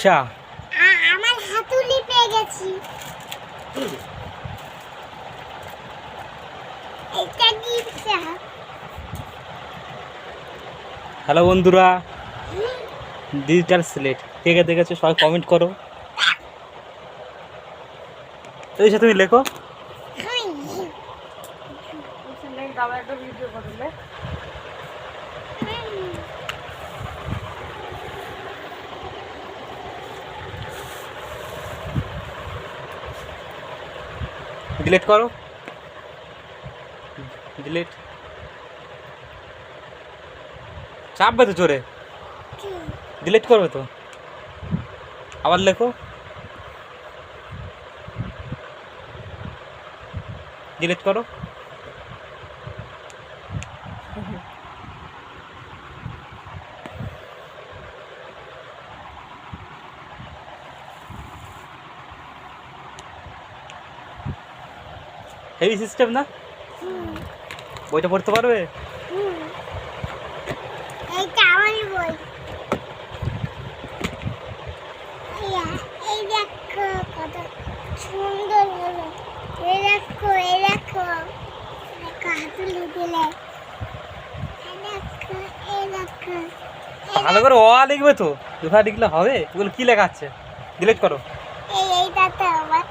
আচ্ছা আমার হাতুড়ি পেয়ে গেছি। এটা দিচ্ছে। হ্যালো বন্ধুরা, ডিজিটাল স্লেট কে কে দেখেছো সবাই কমেন্ট করো। এই যে তুমি লেখো। ডিলিট করো, ডিলিট। চাপবে তো জোরে, ডিলিট করবে তো। আবার লেখো, ডিলিট করো। হেভি সিস্টেম না? বইটা পড়তে পারবে? এইটা আমার বই। এই দেখো কত সুন্দর হলো। এই দেখো, এই দেখো, দেখো হাতুড়ি দিলে। এই দেখো, এই দেখো। ভালো করে অ লিখবে তো, দুটা লিখলে হবে। এগুলো কি লেখা আছে? ডিলিট করো। এইটা তো আমার